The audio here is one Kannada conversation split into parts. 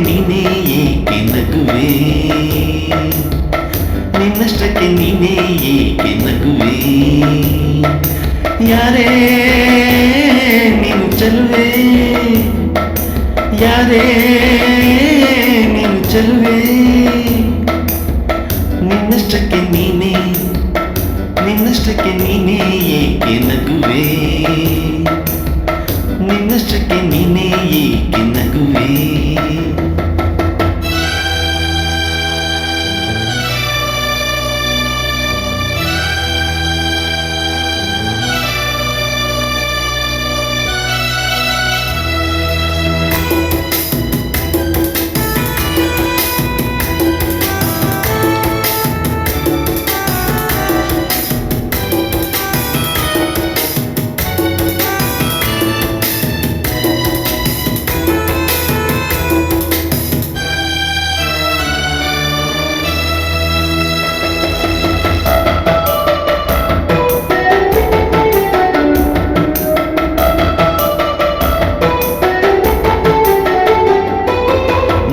ನೀನೇ ಏಕೆ ನಗುವೆ, ನಿನ್ನಷ್ಟಕ್ಕೆ ನೀನೇ ಏಕೆ ನಗುವೆ, ಯಾರೇ ನೀನು ಚೆಲುವೆ, ಯಾರೇ ನೀನು ಚೆಲುವೆ, ನಿನ್ನಷ್ಟಕ್ಕೆ ನೀನೇ, ನಿನ್ನಷ್ಟಕ್ಕೆ ನೀನೇ ಏಕೆ ನಗುವೆ, ನಿನ್ನಷ್ಟಕ್ಕೆ ನೀನೇ ಏಕೆ ನಗುವೆ.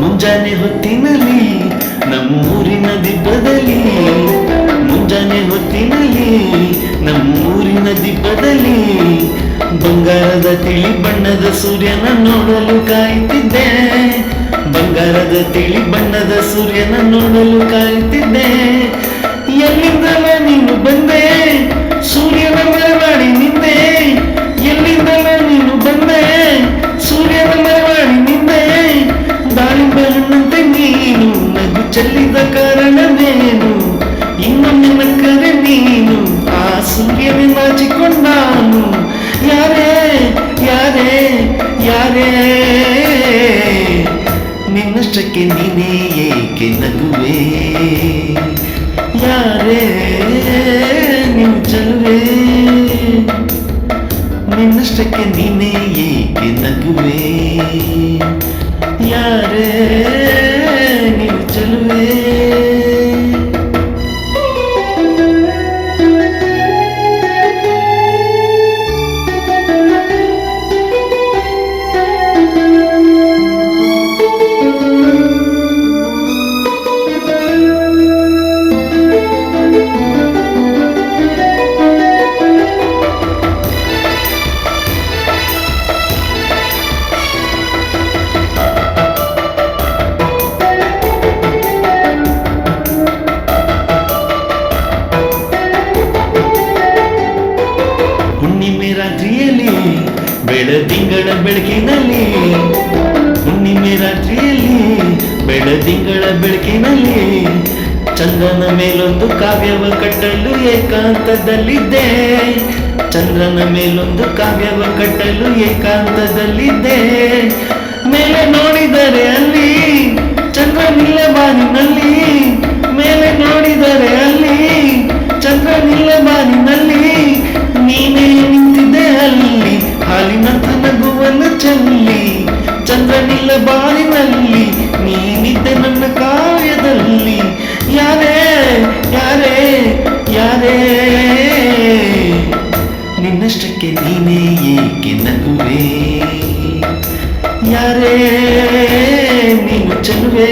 ಮುಂಜಾನೆ ಹೊತ್ತಿನಲ್ಲಿ ನಮ್ಮೂರಿನ ದಿಬ್ಬದಲ್ಲಿ, ಮುಂಜಾನೆ ಹೊತ್ತಿನಲ್ಲಿ ನಮ್ಮೂರಿನ ದಿಬ್ಬದಲ್ಲಿ ಬಂಗಾರದ ತಿಳಿ ಬಣ್ಣದ ಸೂರ್ಯನ ನೋಡಲು ಕಾಯುತ್ತಿದ್ದೆ, ಬಂಗಾರದ ತಿಳಿ ಬಣ್ಣದ ಸೂರ್ಯನ ನೋಡಲು ಕಾಯುತ್ತಿದ್ದೆ. ಎಲ್ಲಿಂದಲ ನೀನು ಬಂದೆ, ಸೂರ್ಯನ ಮೆರವಣಿ ನಿಂದೆ, ಎಲ್ಲಿಂದಲ ನೀನು ಬಂದೆ, ಸೂರ್ಯನ ಮೆರವಣಿ ನಿಂದೆ. ದಾಳಿಂಬೆ ಹಣ್ಣಂತೆ ನೀನು ನಗು ಚೆಲ್ಲಿದ ಕಾರಣವೇನು, ಇನ್ನೊಮ್ಮೆ ನಕ್ಕರೆ ನೀನು ಆ ಸೂರ್ಯನೇ ನಾಚಿಕೊಂಡಾನು. ಯಾರೇ ಯಾರೇ ಯಾರೇ ನಿನ್ನಷ್ಟಕ್ಕೆ ನೀನೇ ಏಕೆ ನಗುವೆ, ಯಾರೇ ನೀನು ಚೆಲುವೆ, ನಿನ್ನಷ್ಟಕ್ಕೆ ನೀನೇ ಏಕೆ ನಗುವೆ, ಯಾರೇ ನೀನು ಚೆಲುವೆ. ಹುಣ್ಣಿಮೆ ರಾತ್ರಿಯಲ್ಲಿ ಬೆಳದಿಂಗಳ ಬೆಳಕಿನಲ್ಲಿ, ಹುಣ್ಣಿಮೆ ರಾತ್ರಿಯಲ್ಲಿ ಬೆಳದಿಂಗಳ ಬೆಳಕಿನಲ್ಲಿ ಚಂದ್ರನ ಮೇಲೊಂದು ಕಾವ್ಯವ ಕಟ್ಟಲು ಏಕಾಂತದಲ್ಲಿದ್ದೆ, ಚಂದ್ರನ ಮೇಲೊಂದು ಕಾವ್ಯವ ಕಟ್ಟಲು ಏಕಾಂತದಲ್ಲಿದ್ದೆ. ಮೇಲೆ ನೋಡಿದರೆ ಅಲ್ಲಿ ಚಂದ್ರನಿಲ್ಲ ಬಾನಿನಲ್ಲಿ, ಮೇಲೆ ನೋಡಿದರೆ ಅಲ್ಲಿ ಚಂದ್ರನಿಲ್ಲ ಬಾನಿನಲ್ಲಿ, ನೀನೇ ನಿಂತಿದ್ದೆ ಅಲ್ಲಿ ಹಾಲಿನಂತ ನಗುವನ್ನು ಚೆಲ್ಲಿ. ಚಂದ್ರನಿಲ್ಲ ಬಾನಿನಲ್ಲಿ ನೀನಿದ್ದೆ ನನ್ನ ಕಾವ್ಯದಲ್ಲಿ. ಯಾರೇ ಯಾರೇ ಯಾರೇ ನಿನ್ನಷ್ಟಕ್ಕೆ ನೀನೇ ಏಕೆ ನಗುವೆ, ಯಾರೇ ನೀನು ಚೆಲುವೆ.